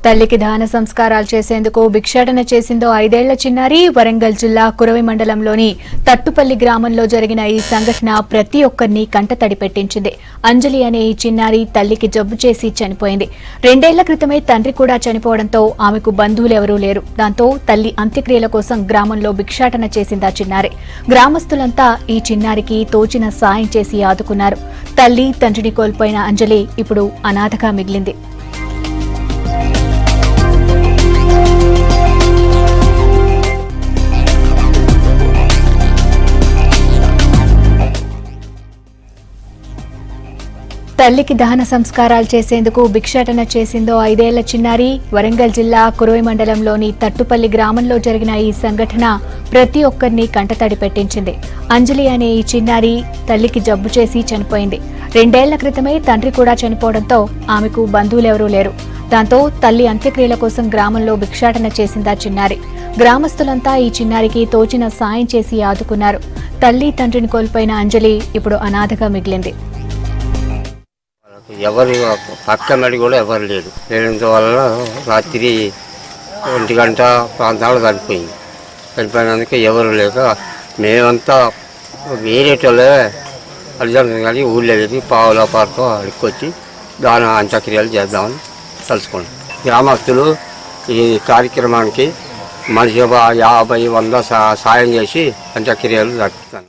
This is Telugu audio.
తల్లికి దాన సంస్కారాలు చేసేందుకు భిక్షాటన చేసిందో 5 ఏళ్ల చిన్నారి. వరంగల్ జిల్లా కురవి మండలంలోని తట్టుపల్లి గ్రామంలో జరిగిన ఈ సంఘటన ప్రతి ఒక్కరిని కంటతడి పెట్టించింది. అంజలి అనే ఈ చిన్నారి తల్లికి జబ్బు చేసి చనిపోయింది. 2 ఏళ్ల క్రితమే తండ్రి కూడా చనిపోవడంతో ఆమెకు బంధువులెవరూ లేరు. దాంతో తల్లి అంత్యక్రియల కోసం గ్రామంలో భిక్షాటన చేసిందా చిన్నారి. గ్రామస్తులంతా ఈ చిన్నారికి తోచిన సాయం చేసి ఆదుకున్నారు. తల్లి తండ్రిని కోల్పోయిన అంజలి ఇప్పుడు అనాథగా మిగిలింది. తల్లికి దహన సంస్కారాలు చేసేందుకు భిక్షాటన చేసిందో 5 ఏళ్ల చిన్నారి. వరంగల్ జిల్లా కురవి మండలంలోని తట్టుపల్లి గ్రామంలో జరిగిన ఈ సంఘటన ప్రతి ఒక్కరిని కంటతడి పెట్టించింది. అంజలి అనే ఈ చిన్నారి తల్లికి జబ్బు చేసి చనిపోయింది. 2 ఏళ్ల క్రితమే తండ్రి కూడా చనిపోవడంతో ఆమెకు బంధువులెవరూ లేరు. దాంతో తల్లి అంత్యక్రియల కోసం గ్రామంలో భిక్షాటన చేసిందా చిన్నారి. గ్రామస్తులంతా ఈ చిన్నారికి తోచిన సాయం చేసి ఆదుకున్నారు. తల్లి తండ్రిని కోల్పోయిన అంజలి ఇప్పుడు అనాథగా మిగిలింది. ఎవరు పక్కనడి కూడా ఎవరు లేరు. లేనందువల్ల రాత్రి 1 గంట ప్రాంతాలు చనిపోయింది. చనిపోయినందుకు ఎవరు లేక మేమంతా వేరేటోళ్ళే అడిగాను కానీ ఊళ్ళో వెళ్ళి పావుల పార్తో అడుక్కొచ్చి దాని అంత్యక్రియలు చేద్దామని తలుచుకున్నాం. గ్రామస్తులు ఈ కార్యక్రమానికి మనిషి 50-100 సాయం చేసి అంత్యక్రియలు జరుపుతాను.